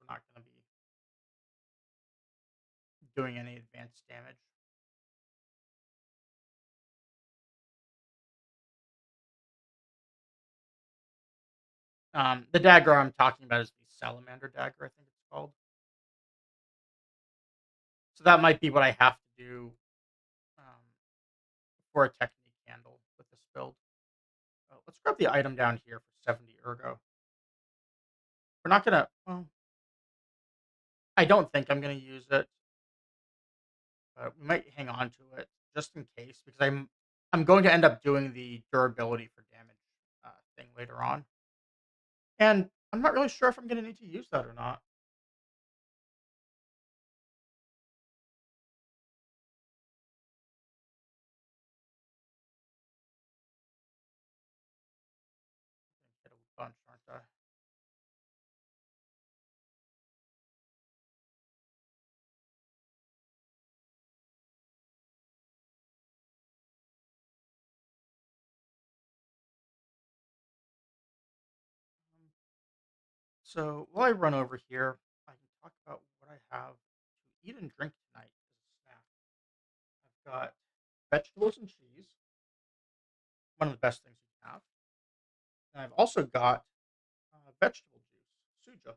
we're not going to be doing any advanced damage. The dagger I'm talking about is the salamander dagger, I think it's called. So that might be what I have to do um, for a technique handle with this build. Let's grab the item down here for 70 ergo. We're not gonna. Well, I don't think I'm gonna use it, but we might hang on to it just in case because I'm going to end up doing the durability for damage thing later on, and I'm not really sure if I'm gonna need to use that or not. Hit a bunch, aren't I? Um, So while I run over here, I can talk about what I have to eat and drink tonight as a snack. I've got vegetables and cheese, one of the best things you can have. And I've also got vegetable juice, suja,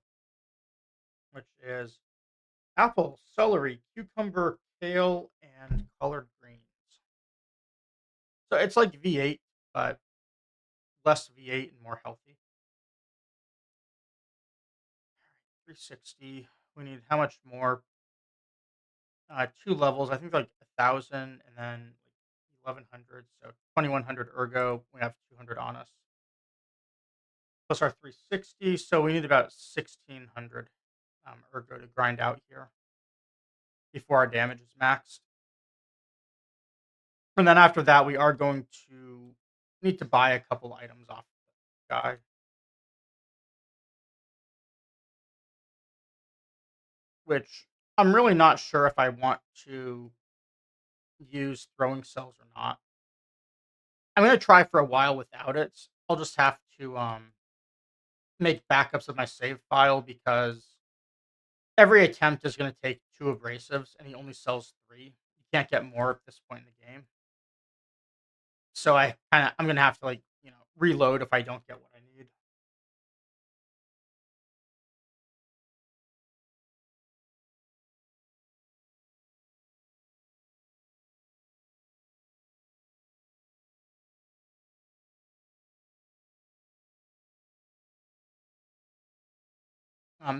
which is apple, celery, cucumber, kale, and collard greens. So it's like V8, but less V8 and more healthy. 360. We need how much more? Two levels. I think like 1,000 and then like 1,100. So 2,100 ergo. We have 200 on us plus our 360. So we need about 1,600 ergo to grind out here before our damage is maxed. And then after that, we are going to need to buy a couple items off the guy, which I'm really not sure if I want to use throwing cells or not. I'm gonna try for a while without it. I'll just have to make backups of my save file because every attempt is gonna take two abrasives, and he only sells three. You can't get more at this point in the game. So I'm gonna have to reload if I don't get what I need.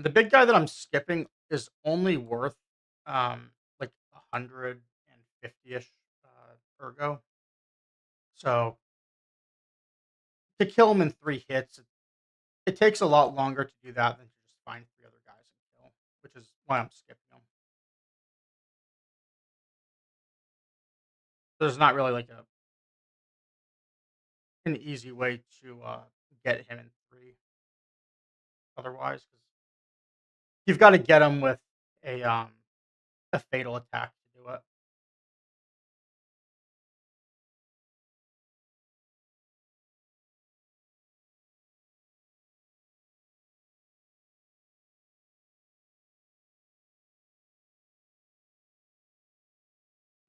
The big guy that I'm skipping is only worth like 150-ish ergo. So to kill him in three hits, it takes a lot longer to do that than to just find three other guys and kill, which is why I'm skipping them. There's not really like a an easy way to get him in three otherwise, because you've got to get him with a fatal attack to do it.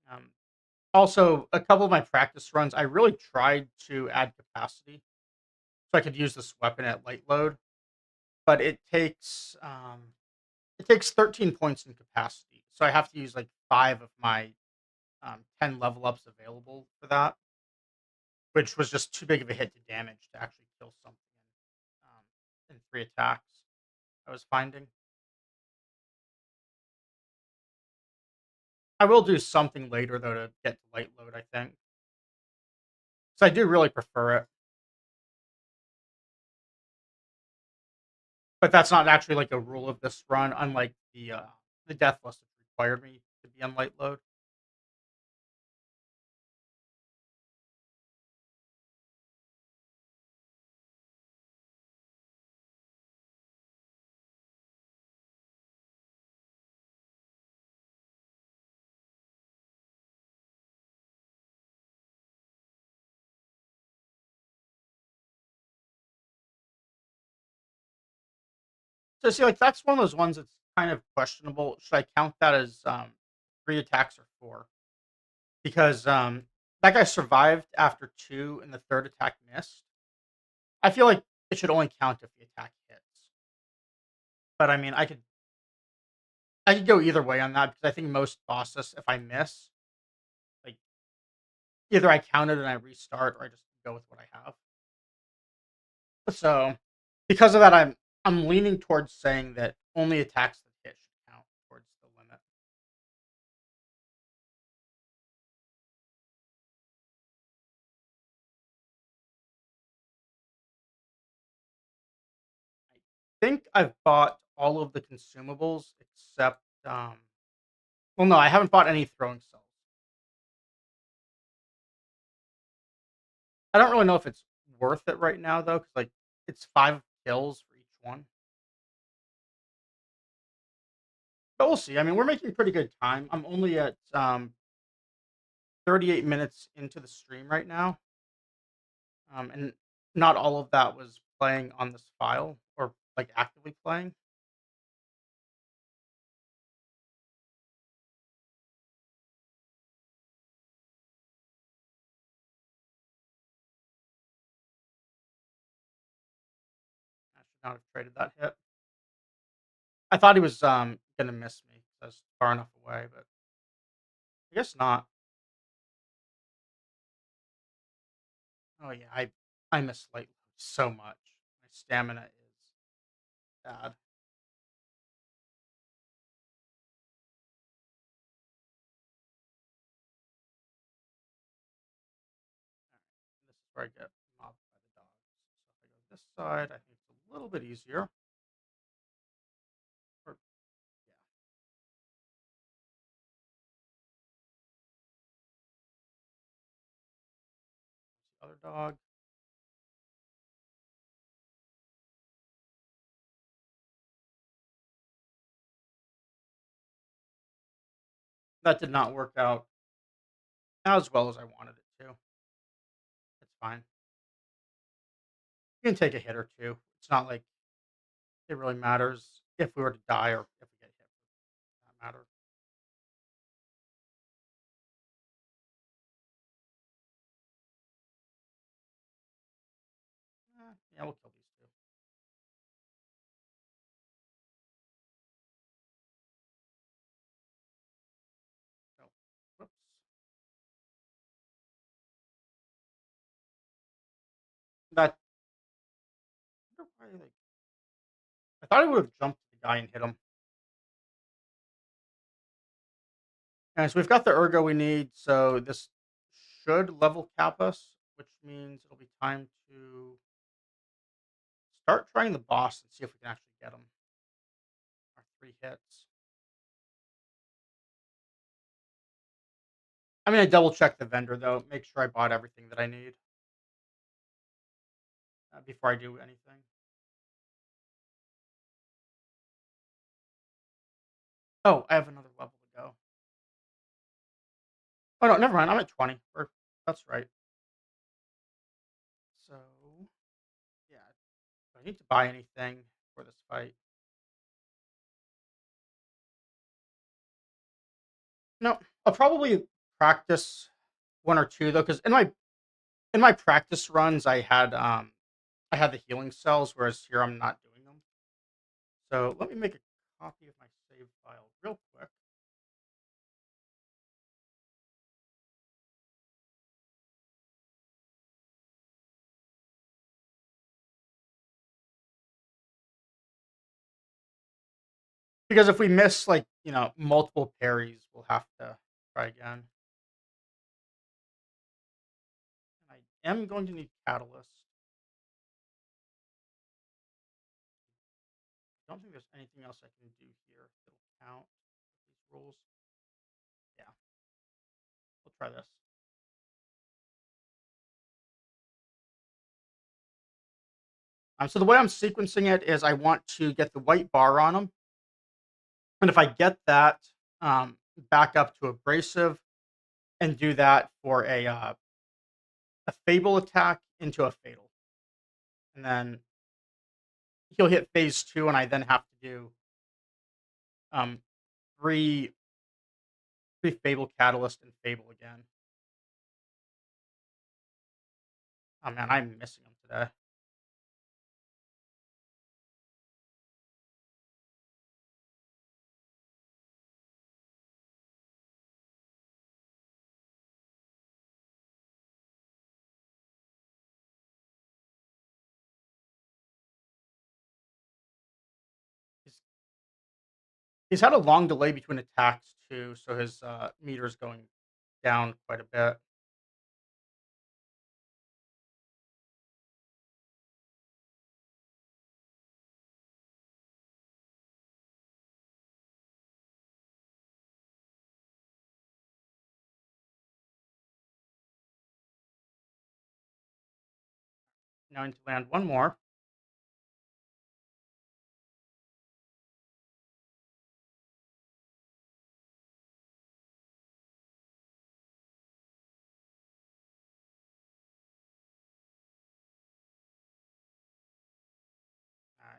Um, Also, a couple of my practice runs, I really tried to add capacity so I could use this weapon at light load, but it takes 13 points in capacity, so I have to use like 5 of my 10 level ups available for that, which was just too big of a hit to damage to actually kill something in 3 attacks. I was finding. I will do something later though to get to light load, I think. So I do really prefer it, but that's not actually like a rule of this run, unlike the death list that required me to be on light load. So see, like that's one of those ones that's kind of questionable. Should I count that as three attacks or four? Because that guy survived after two, and the third attack missed. I feel like it should only count if the attack hits. But I mean, I could go either way on that because I think most bosses, if I miss, like either I count it and I restart, or I just go with what I have. So because of that, I'm leaning towards saying that only attacks that hit should count towards the limit. I think I've bought all of the consumables except well no, I haven't bought any throwing cells. I don't really know if it's worth it right now though, because like it's 5 kills for each one. But we'll see. I mean, we're making pretty good time. I'm only at 38 minutes into the stream right now. And not all of that was playing on this file or like actively playing. I should not have traded that hit. I thought he was gonna miss me 'cause I was far enough away, but I guess not. Oh yeah, I miss light so much. My stamina is bad. This is where I get mobbed by the dogs. So if I go this side, I think it's a little bit easier. Or yeah, the other dog. That did not work out as well as I wanted it to. It's fine. You can take a hit or two. It's not like it really matters if we were to die or if we get hit. Does not matter. Yeah, we'll kill these two. So, whoops. That I thought I would have jumped the guy and hit him. And so we've got the ergo we need. So this should level cap us, which means it'll be time to start trying the boss and see if we can actually get him. Our three hits. I mean, I double checked the vendor though, make sure I bought everything that I need before I do anything. Oh, I have another level to go. Oh no, never mind. I'm at 20. That's right. So yeah, do I need to buy anything for this fight? No, I'll probably practice one or two though, because in my practice runs, I had the healing cells, whereas here I'm not doing them. So let me make a copy of my save file real quick. Because if we miss like, multiple parries, we'll have to try again. And I am going to need catalyst. I don't think there's anything else I can do here that'll count with these rules. Yeah, we'll try this. So the way I'm sequencing it is I want to get the white bar on them, and if I get that, um, back up to abrasive and do that for a fable attack into a fatal, and then he'll hit phase 2, and I then have to do um, three Fable Catalyst and Fable again. Oh man, I'm missing him today. He's he's had a long delay between attacks too, so his meter's going down quite a bit. Now I need to land one more.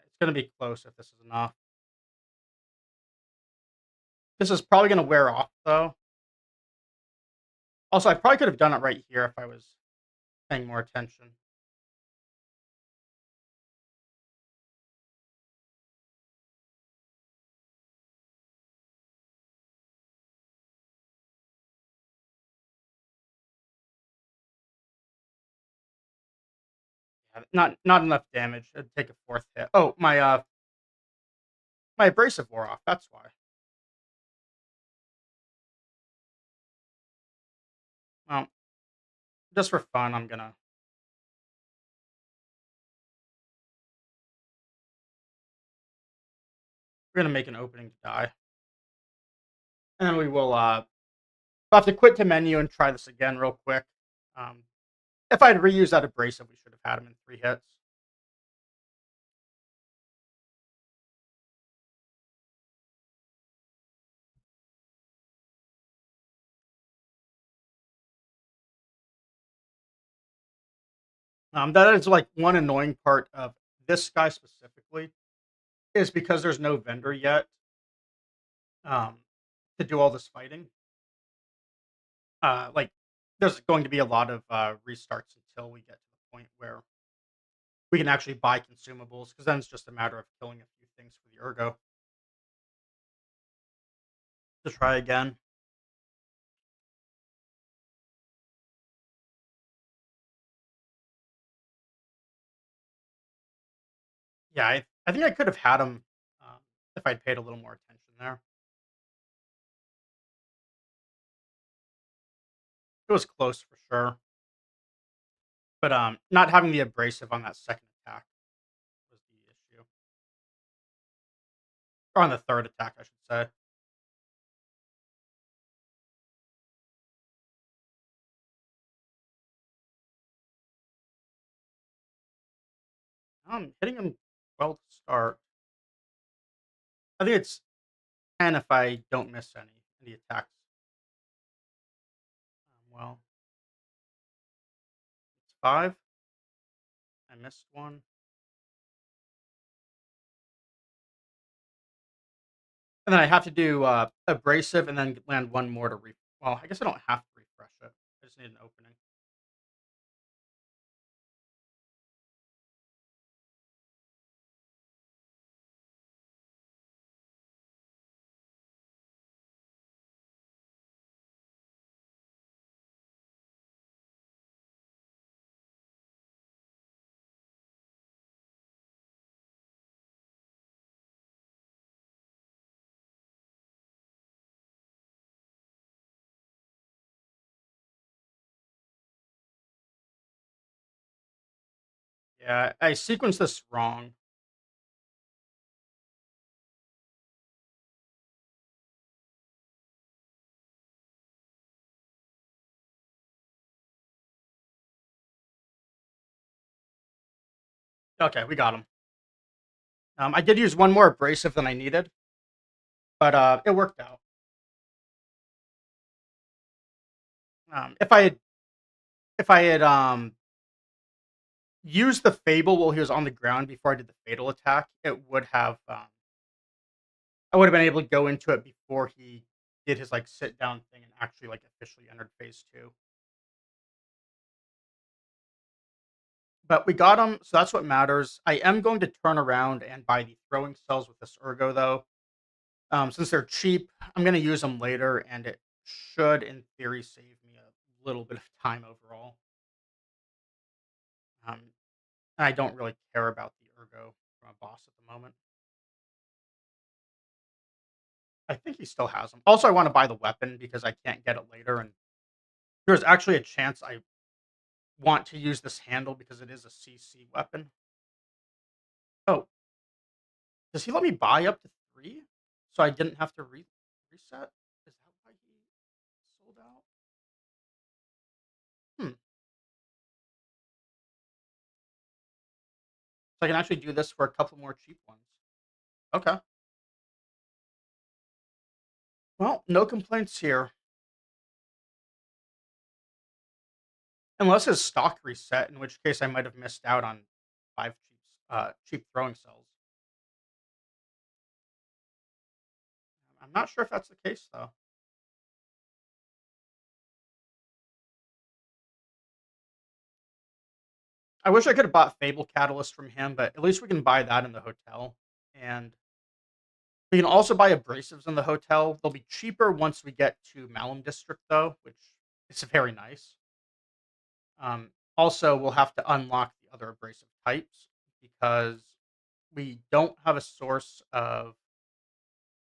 It's going to be close if this is enough. This is probably going to wear off though. Also, I probably could have done it right here if I was paying more attention. Yeah, not enough damage. It'd take a fourth hit. Oh, my abrasive wore off. That's why. Well, just for fun, we're gonna make an opening to die, and then we'll have to quit to menu and try this again real quick. Um, if I'd reused that abrasive, we should have had him in 3 hits. That is like one annoying part of this guy specifically is because there's no vendor yet um, to do all this fighting. Like, there's going to be a lot of restarts until we get to the point where we can actually buy consumables. Because then it's just a matter of killing a few things for the ergo to try again. Yeah, I think I could have had him if I'd paid a little more attention there. It was close for sure, but not having the abrasive on that second attack was the issue, or on the third attack, I should say. Hitting him well to start. I think it's 10 if I don't miss any in the attacks. Well, it's 5. I missed one. And then I have to do abrasive and then land one more to well, I guess I don't have to refresh it. I just need an opening. Yeah, I sequenced this wrong. Okay, we got him. I did use one more abrasive than I needed, but it worked out. If I had used the Fable while he was on the ground before I did the fatal attack, it would have, I would have been able to go into it before he did his, like, sit down thing and actually, like, officially entered phase 2. But we got him, so that's what matters. I am going to turn around and buy the throwing cells with this Ergo, though. Since they're cheap, I'm gonna use them later, and it should, in theory, save me a little bit of time overall. Um, and I don't really care about the Ergo from a boss at the moment. I think he still has them. Also, I wanna buy the weapon because I can't get it later, and there's actually a chance I want to use this handle because it is a CC weapon. Oh, does he let me buy up to 3? So I didn't have to reset? Is that why he sold out? Hmm. So I can actually do this for a couple more cheap ones. Okay. Well, no complaints here. Unless his stock reset, in which case I might have missed out on 5 cheap throwing cells. I'm not sure if that's the case, though. I wish I could have bought Fable Catalyst from him, but at least we can buy that in the hotel, and we can also buy abrasives in the hotel. They'll be cheaper once we get to Malum District, though, which is very nice. Also, we'll have to unlock the other abrasive types because we don't have a source of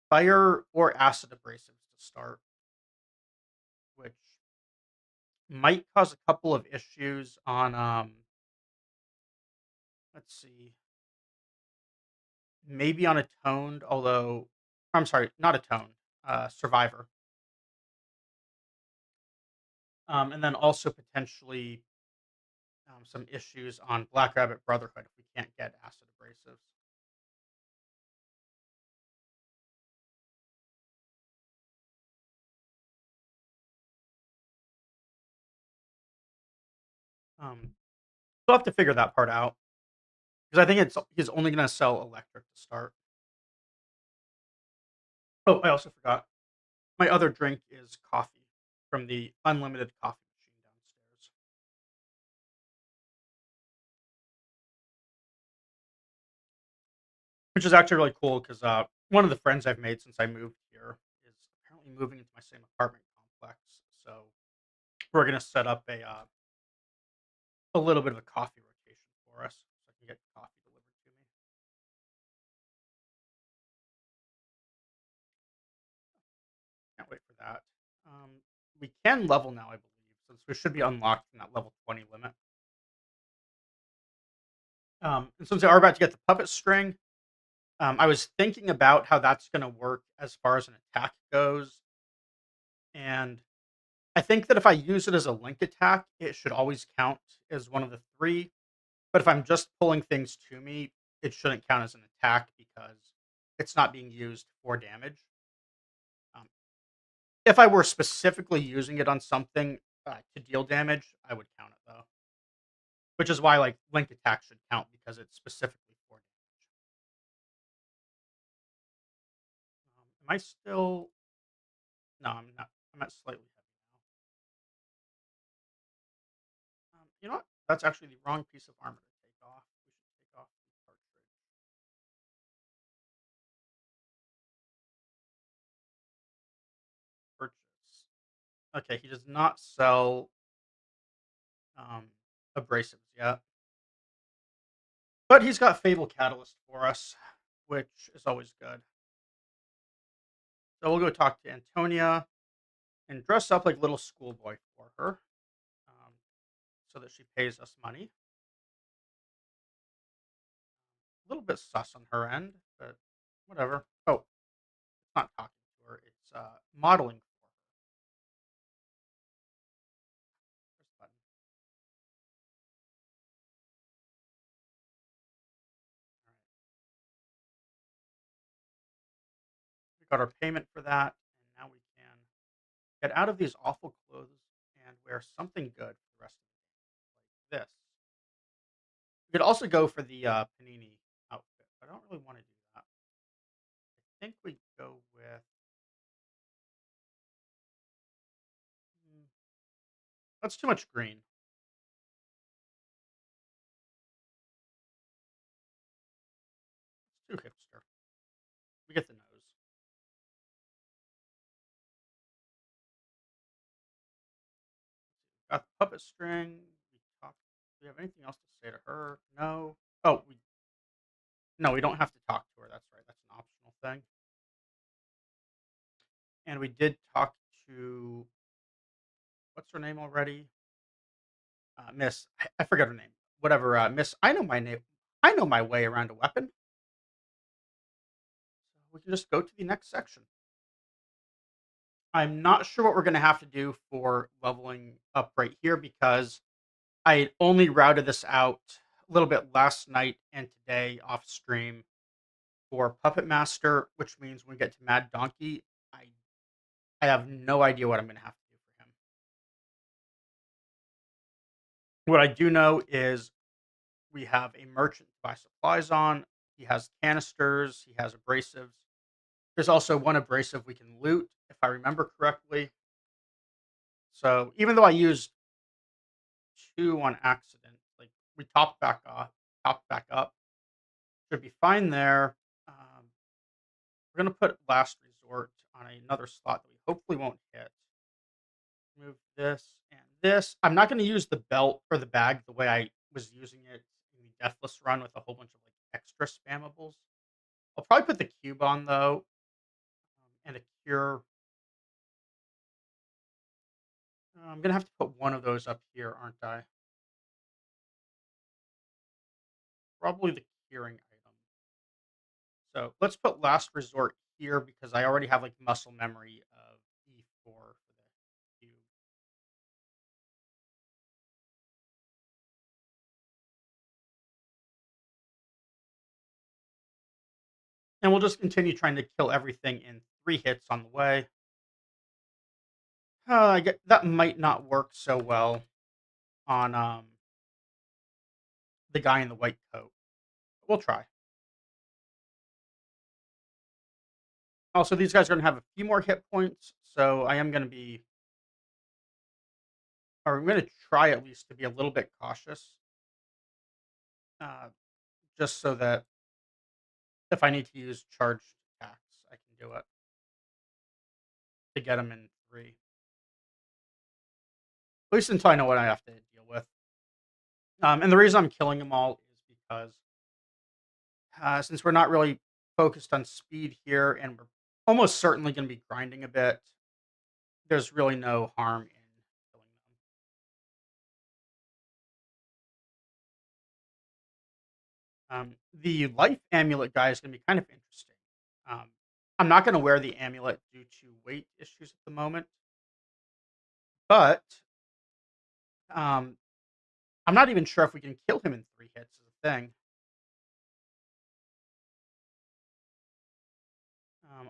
fire or acid abrasives to start, which might cause a couple of issues on, let's see, maybe on Atoned, although I'm sorry, not Atoned, Survivor. And then also potentially some issues on Black Rabbit Brotherhood if we can't get acid abrasives. So I'll have to figure that part out because I think he's only going to sell electric to start. Oh, I also forgot. My other drink is coffee from the unlimited coffee machine downstairs, which is actually really cool because one of the friends I've made since I moved here is apparently moving into my same apartment complex. So we're going to set up a little bit of a coffee rotation for us so I can get coffee delivered to me. Can't wait for that. We can level now, I believe, since we should be unlocked from that level 20 limit. And since we are about to get the puppet string, I was thinking about how that's going to work as far as an attack goes. And I think that if I use it as a link attack, it should always count as one of the 3. But if I'm just pulling things to me, it shouldn't count as an attack because it's not being used for damage. Um, if I were specifically using it on something to deal damage, I would count it though. Which is why like link attack should count because it's specifically for damage. Am I still? No, I'm not. I'm at slightly heavy now. You know what? That's actually the wrong piece of armor to take off. We should take off the cartridge. Purchase. Okay, he does not sell um, abrasives yet, but he's got Fable Catalyst for us, which is always good. So we'll go talk to Antonia and dress up like little schoolboy for her, um, so that she pays us money. A little bit sus on her end, but whatever. Oh, it's not talking to her; it's modeling for her. Press the button. All right, we got our payment for that, and now we can get out of these awful clothes and wear something good for the rest of the day, like this. We could also go for the panini outfit, but I don't really want to do that. I think we go with mm, that's too much green. It's too hipster. We get the nose. Got the puppet string. We talk. Do we have anything else to say to her? No. Oh, we no. We don't have to talk to her. That's right. That's an optional thing. And we did talk to what's her name already? Miss. I forgot her name. Whatever. Miss. I know my name. I know my way around a weapon. So we can just go to the next section. I'm not sure what we're going to have to do for leveling up right here because I only routed this out a little bit last night and today off stream for Puppet Master, which means when we get to Mad Donkey, I I have no idea what I'm going to have to do for him. What I do know is we have a merchant to buy supplies on. He has canisters. He has abrasives. There's also one abrasive we can loot, if I remember correctly. So even though I used two on accident, like we topped back up, should be fine there. We're gonna put last resort on another slot that we hopefully won't hit. Move this and this. I'm not gonna use the belt or the bag the way I was using it in the Deathless run with a whole bunch of like extra spammables. I'll probably put the cube on though, and a cure. I'm gonna have to put one of those up here, aren't I? Probably the curing item. So let's put last resort here because I already have like muscle memory of E4 for the cube. And we'll just continue trying to kill everything in 3 hits on the way. I get that might not work so well on the guy in the white coat. We'll try. Also, these guys are gonna have a few more hit points, so I am gonna be, or I'm gonna try at least to be a little bit cautious, uh, just so that if I need to use charged attacks, I can do it to get them in 3. At least until I know what I have to deal with. And the reason I'm killing them all is because since we're not really focused on speed here, and we're almost certainly going to be grinding a bit, there's really no harm in killing them. The life amulet guy is going to be kind of interesting. Um, I'm not going to wear the amulet due to weight issues at the moment, but um, I'm not even sure if we can kill him in 3 hits. Is the thing.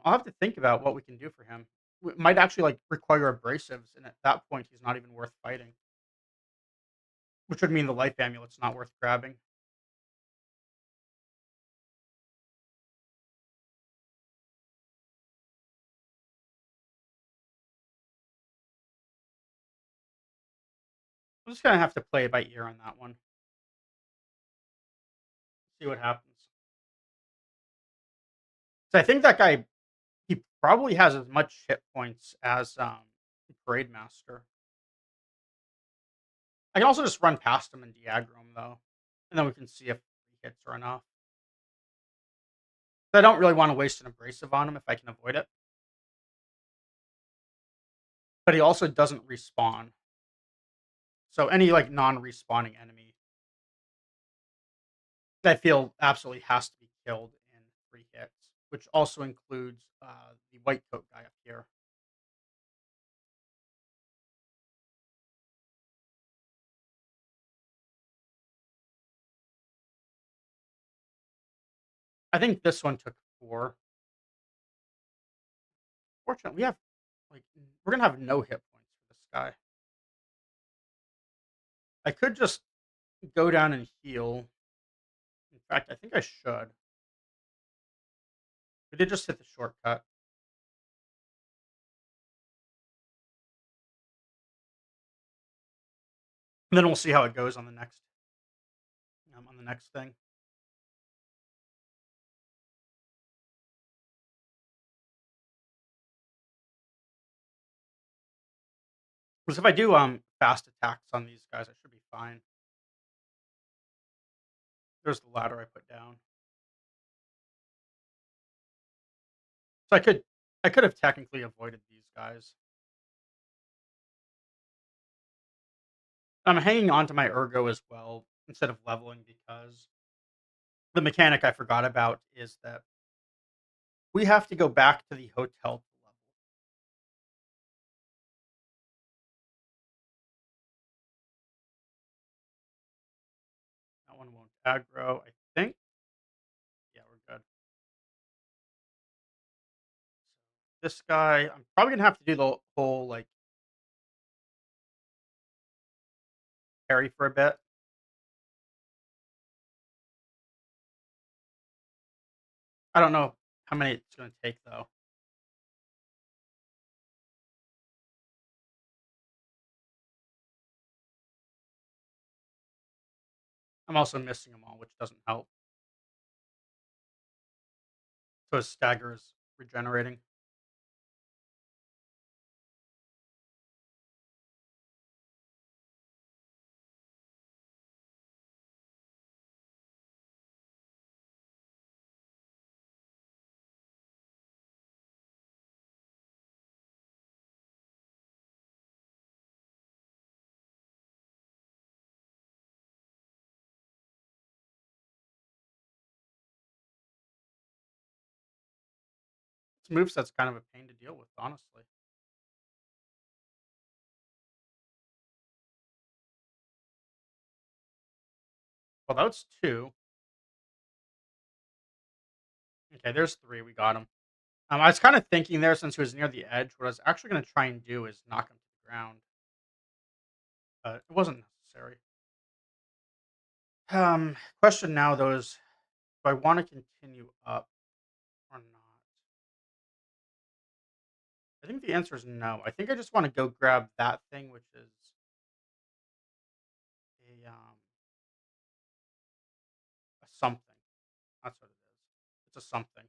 I'll have to think about what we can do for him. It might actually like require abrasives, and at that point, he's not even worth fighting. Which would mean the life amulet's not worth grabbing. I'm just gonna have to play it by ear on that one. See what happens. So I think that guy he probably has as much hit points as Parade Master. I can also just run past him and de-aggro him though, and then we can see if he hits are enough. But I don't really want to waste an abrasive on him if I can avoid it. But he also doesn't respawn, so any like non-respawning enemy I feel absolutely has to be killed in 3 hits, which also includes the white coat guy up here. I think this one took 4. Fortunately, we have like we're gonna have no hit points for this guy. I could just go down and heal. In fact, I think I should. We did just hit the shortcut. And then we'll see how it goes on the next thing. Because if I do fast attacks on these guys, I should be fine. There's the ladder I put down. So I could have technically avoided these guys. I'm hanging on to my ergo as well instead of leveling because the mechanic I forgot about is that we have to go back to the hotel to level. That one won't aggro, I think. Yeah, we're good. This guy, I'm probably gonna have to do the whole like parry for a bit. I don't know how many it's gonna take though. I'm also missing them all, which doesn't help. So his stagger is regenerating. This moveset's kind of a pain to deal with, honestly. Well, that's two. Okay, there's three. We got him. I was kind of thinking there since he was near the edge. What I was actually going to try and do is knock him to the ground, but it wasn't necessary. Question now though is, do I want to continue up or not? I think the answer is no. I think I just want to go grab that thing, which is a something. That's what it is. It's a something.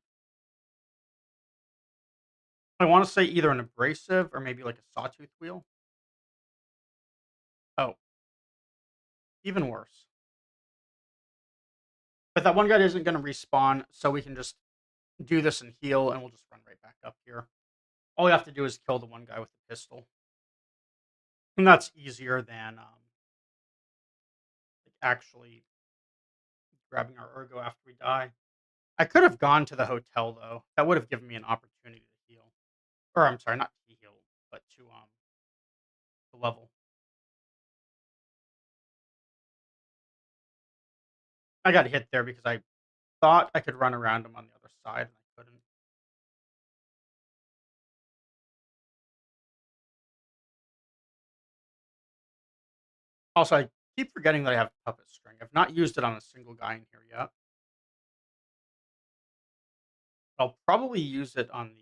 I want to say either an abrasive or maybe like a sawtooth wheel. Oh, even worse. But that one guy isn't going to respawn, so we can just do this and heal, and we'll just run right back up here. All we have to do is kill the one guy with the pistol, and that's easier than like actually grabbing our ergo after we die. I could have gone to the hotel though. That would have given me an opportunity to heal, or I'm sorry, not to heal, but to level. I got hit there because I thought I could run around him on the other side, and I couldn't. Also, I keep forgetting that I have puppet string. I've not used it on a single guy in here yet. I'll probably use it on these.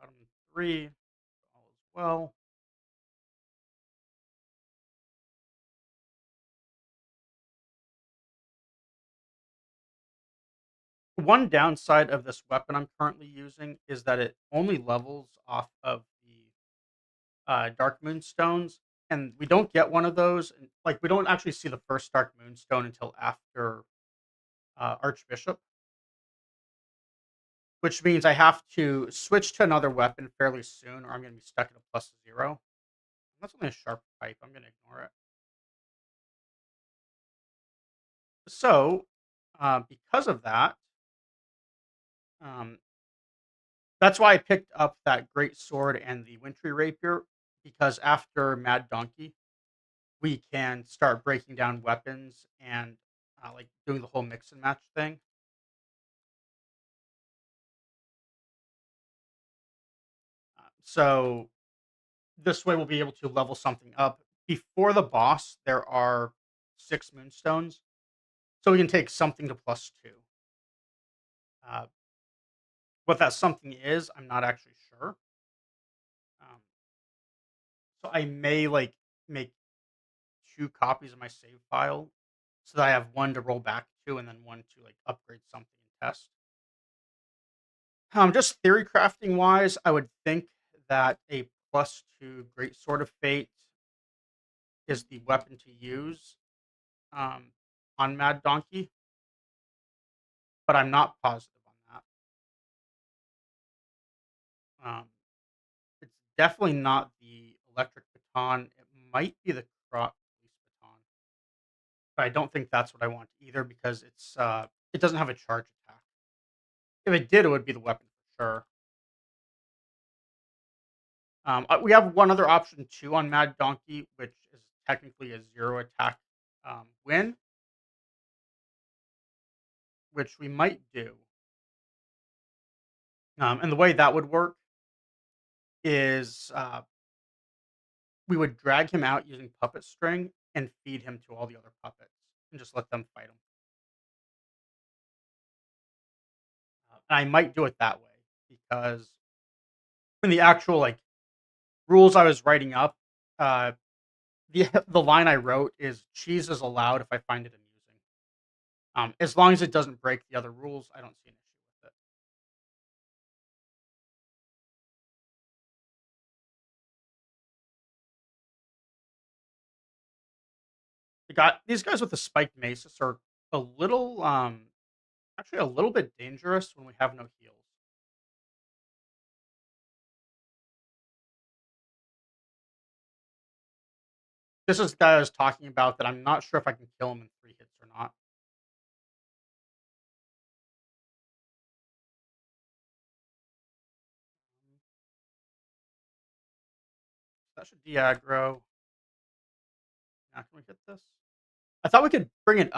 Got him three, all as well. One downside of this weapon I'm currently using is that it only levels off of the Dark Moonstones, and we don't get one of those. And, like, we don't actually see the first Dark Moonstone until after Archbishop, which means I have to switch to another weapon fairly soon, or I'm going to be stuck at a +0. That's only a sharp pipe. I'm going to ignore it. So, because of that, um, that's why I picked up that great sword and the wintry rapier, because after Mad Donkey, we can start breaking down weapons and like doing the whole mix and match thing. So this way we'll be able to level something up. Before the boss, there are 6 moonstones, so we can take something to +2. Uh, what that something is, I'm not actually sure. Um, so I may, like, make 2 copies of my save file so that I have 1 to roll back to and then 1 to, like, upgrade something and test. Just theory crafting wise, I would think that a +2 Great Sword of Fate is the weapon to use, um, on Mad Donkey, but I'm not positive on that. It's definitely not the electric baton. It might be the cross baton, but I don't think that's what I want either because it doesn't have a charge attack. If it did, it would be the weapon for sure. We have one other option too on Mad Donkey, which is technically a 0 attack win, which we might do. And the way that would work is we would drag him out using puppet string and feed him to all the other puppets and just let them fight him. And I might do it that way because in the actual like rules I was writing up, uh, the the line I wrote is cheese is allowed if I find it amusing. As long as it doesn't break the other rules, I don't see an issue with it. These guys with the spiked maces are a little actually a little bit dangerous when we have no heals. This is the guy I was talking about that I'm not sure if I can kill him in 3 hits or not. That should de-aggro. Now can we hit this? I thought we could bring it